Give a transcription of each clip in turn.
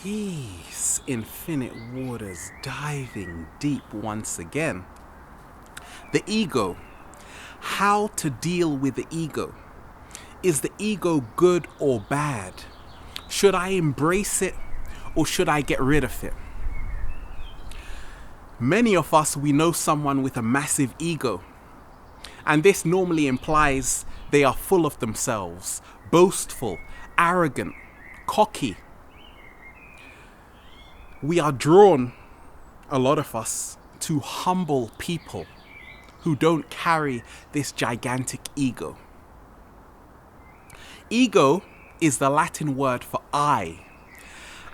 Peace, infinite waters, diving deep once again. The ego. How to deal with the ego. Is the ego good or bad? Should I embrace it or should I get rid of it? Many of us, we know someone with a massive ego. And this normally implies they are full of themselves, boastful, arrogant, cocky. We are drawn, a lot of us, to humble people who don't carry this gigantic ego. Ego is the Latin word for I,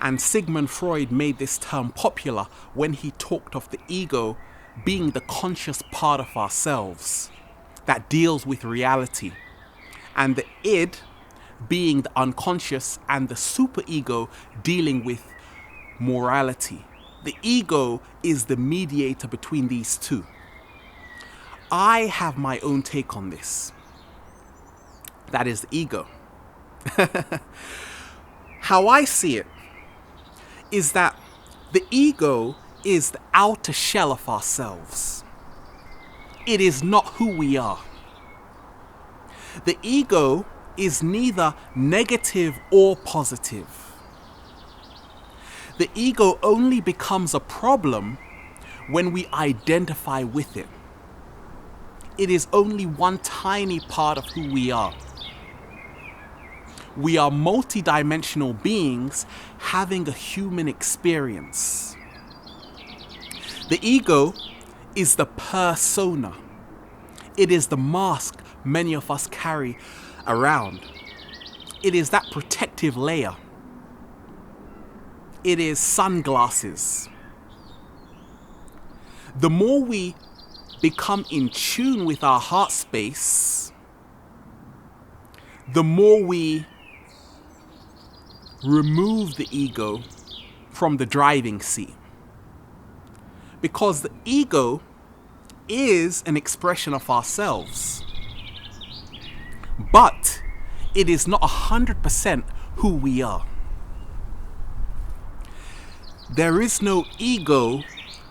and Sigmund Freud made this term popular when he talked of the ego being the conscious part of ourselves that deals with reality, and the id being the unconscious and the superego dealing with morality. The ego is the mediator between these two. I have my own take on this. That is the ego. How I see it is that the ego is the outer shell of ourselves. It is not who we are. The ego is neither negative or positive. The ego only becomes a problem when we identify with it. It is only one tiny part of who we are. We are multidimensional beings having a human experience. The ego is the persona. It is the mask many of us carry around. It is that protective layer. It is sunglasses. The more we become in tune with our heart space, the more we remove the ego from the driving seat. Because the ego is an expression of ourselves. But it is not 100% who we are. There is no ego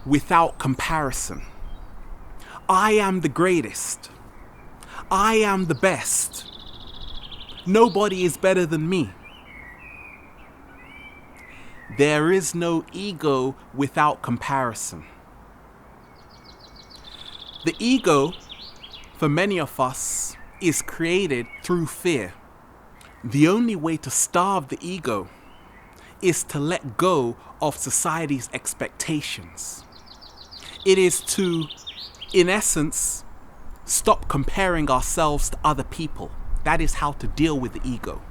without comparison. I am the greatest. I am the best. Nobody is better than me. There is no ego without comparison. The ego, for many of us, is created through fear. The only way to starve the ego is to let go of society's expectations. It is to, in essence, stop comparing ourselves to other people. That is how to deal with the ego.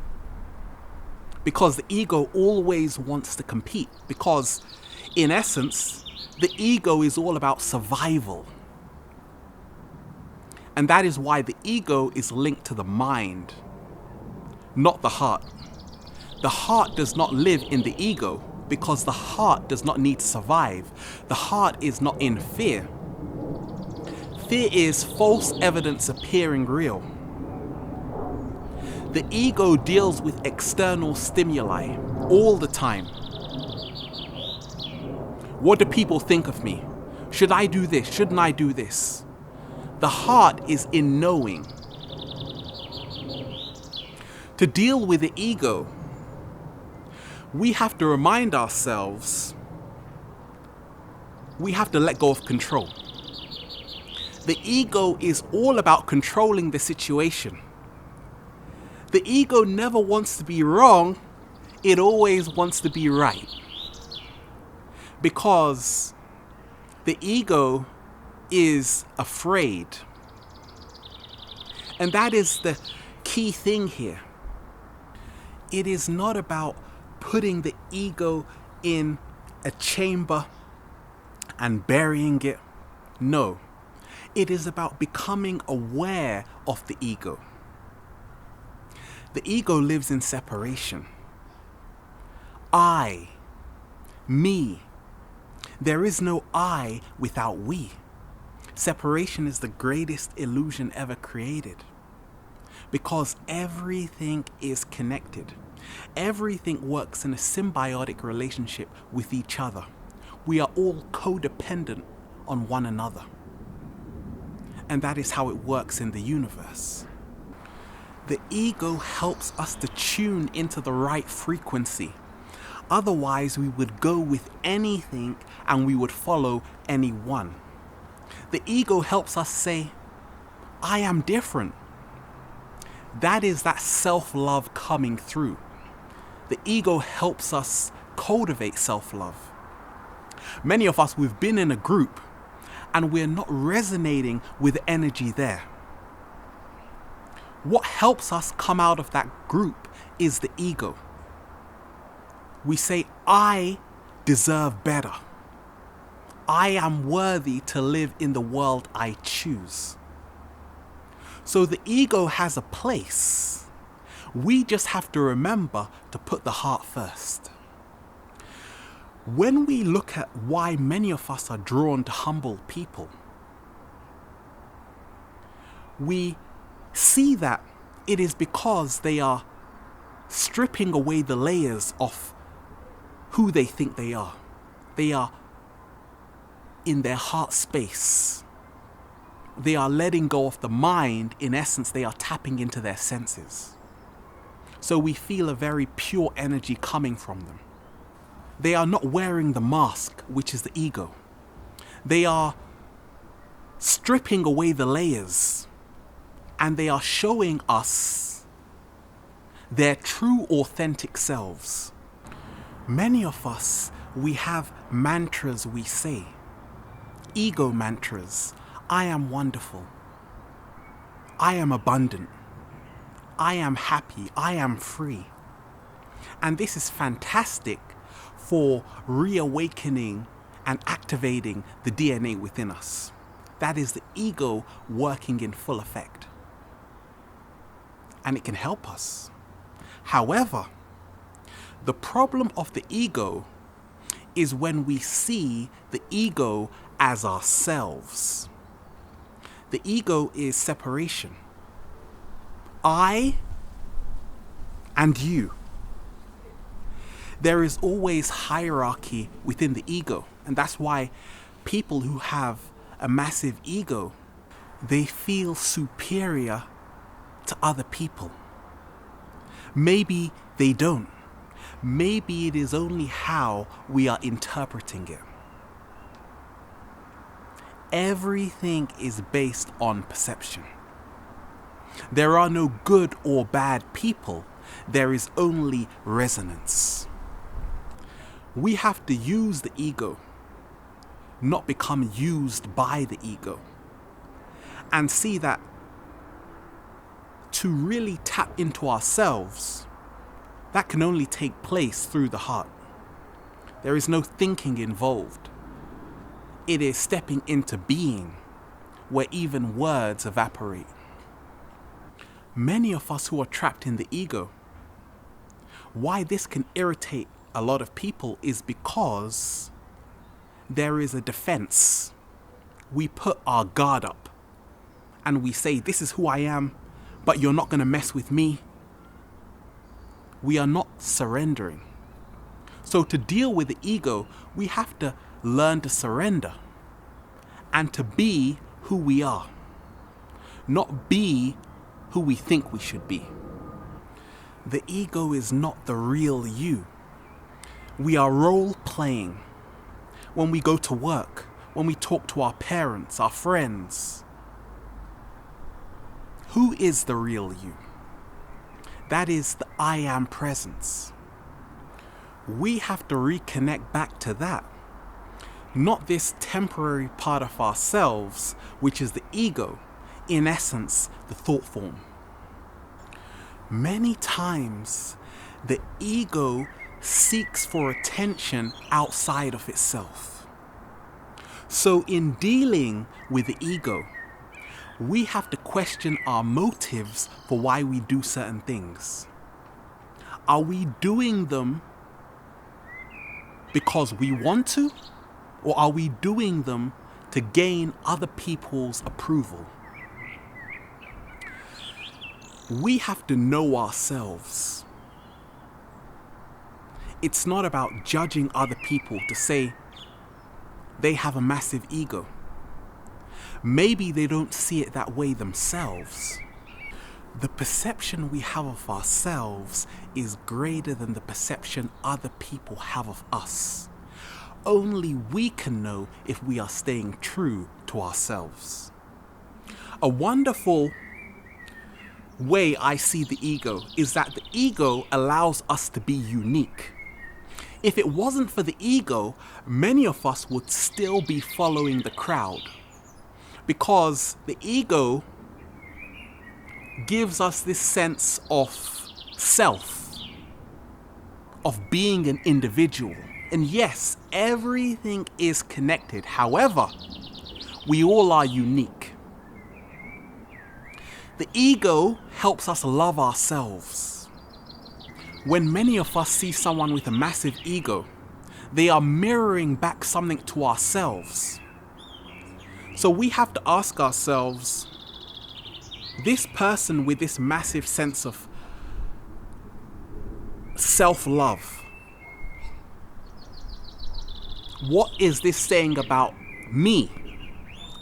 Because the ego always wants to compete. Because, in essence, the ego is all about survival. And that is why the ego is linked to the mind, not the heart. The heart does not live in the ego because the heart does not need to survive. The heart is not in fear. Fear is false evidence appearing real. The ego deals with external stimuli all the time. What do people think of me? Should I do this? Shouldn't I do this? The heart is in knowing. To deal with the ego, we have to remind ourselves, we have to let go of control. The ego is all about controlling the situation. The ego never wants to be wrong, it always wants to be right. Because the ego is afraid. And that is the key thing here. It is not about putting the ego in a chamber and burying it. No. It is about becoming aware of the ego. The ego lives in separation. I, me. There is no I without we. Separation is the greatest illusion ever created. Because everything is connected. Everything works in a symbiotic relationship with each other. We are all codependent on one another. And that is how it works in the universe. The ego helps us to tune into the right frequency. Otherwise, we would go with anything and we would follow anyone. The ego helps us say, I am different. That is that self-love coming through. The ego helps us cultivate self-love. Many of us, we've been in a group and we're not resonating with the energy there. What helps us come out of that group is the ego. We say, I deserve better. I am worthy to live in the world I choose. So the ego has a place. We just have to remember to put the heart first. When we look at why many of us are drawn to humble people, we see that it is because they are stripping away the layers of who they think they are. They are in their heart space. They are letting go of the mind. In essence, they are tapping into their senses. So we feel a very pure energy coming from them. They are not wearing the mask, which is the ego. They are stripping away the layers, and they are showing us their true, authentic selves. Many of us, we have mantras we say. Ego mantras. I am wonderful. I am abundant. I am happy. I am free. And this is fantastic for reawakening and activating the DNA within us. That is the ego working in full effect. And it can help us. However, the problem of the ego is when we see the ego as ourselves. The ego is separation. I and you. There is always hierarchy within the ego, and that's why people who have a massive ego, they feel superior to other people. Maybe they don't. Maybe it is only how we are interpreting it. Everything is based on perception. There are no good or bad people. There is only resonance. We have to use the ego, not become used by the ego. And see that to really tap into ourselves, that can only take place through the heart. There is no thinking involved. It is stepping into being where even words evaporate. Many of us who are trapped in the ego, why this can irritate a lot of people is because there is a defense. We put our guard up and we say, this is who I am, but you're not going to mess with me. We are not surrendering. So to deal with the ego, we have to learn to surrender and to be who we are, not be who we think we should be. The ego is not the real you. We are role playing when we go to work, when we talk to our parents, our friends. Who is the real you? That is the I am presence. We have to reconnect back to that. Not this temporary part of ourselves, which is the ego, in essence, the thought form. Many times, the ego seeks for attention outside of itself. So in dealing with the ego, we have to question our motives for why we do certain things. Are we doing them because we want to? Or are we doing them to gain other people's approval? We have to know ourselves. It's not about judging other people to say they have a massive ego. Maybe they don't see it that way themselves. The perception we have of ourselves is greater than the perception other people have of us. Only we can know if we are staying true to ourselves. A wonderful way I see the ego is that the ego allows us to be unique. If it wasn't for the ego, many of us would still be following the crowd, because the ego gives us this sense of self, of being an individual. And yes, everything is connected. However, we all are unique. The ego helps us love ourselves. When many of us see someone with a massive ego, they are mirroring back something to ourselves. So we have to ask ourselves, this person with this massive sense of self-love, what is this saying about me?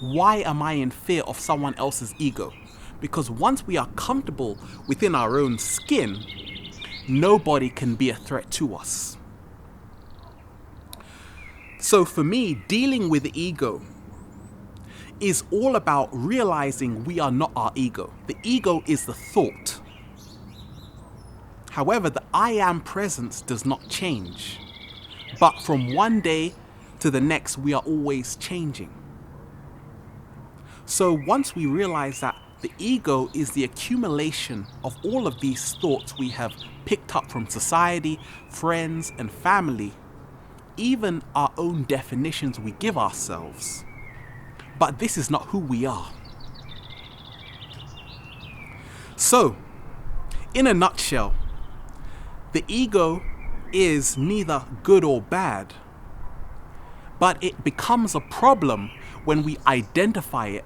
Why am I in fear of someone else's ego? Because once we are comfortable within our own skin, nobody can be a threat to us. So for me, dealing with the ego is all about realizing we are not our ego. The ego is the thought. However, the I am presence does not change. But from one day to the next, we are always changing. So once we realize that the ego is the accumulation of all of these thoughts we have picked up from society, friends, and family, even our own definitions we give ourselves. But this is not who we are. So, in a nutshell, the ego is neither good or bad, but it becomes a problem when we identify it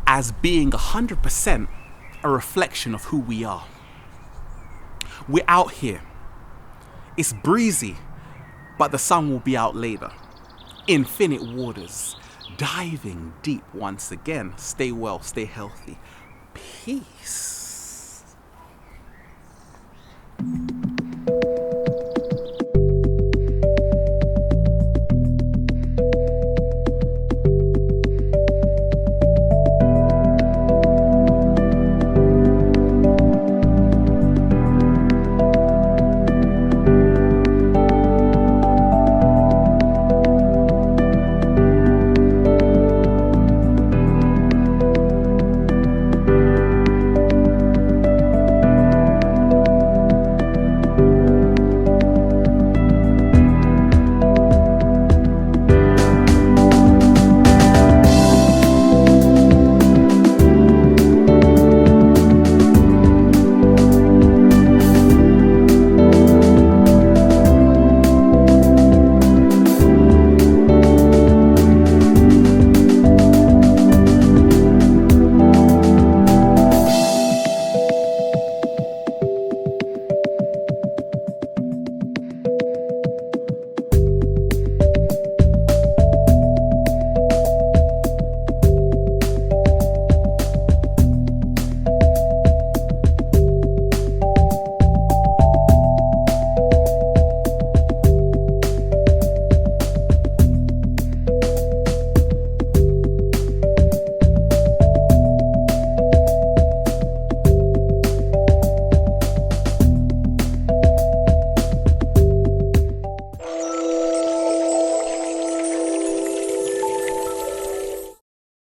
as being 100% a reflection of who we are. We're out here. It's breezy, but the sun will be out later. Infinite waters. Diving deep once again. Stay well, stay healthy. Peace.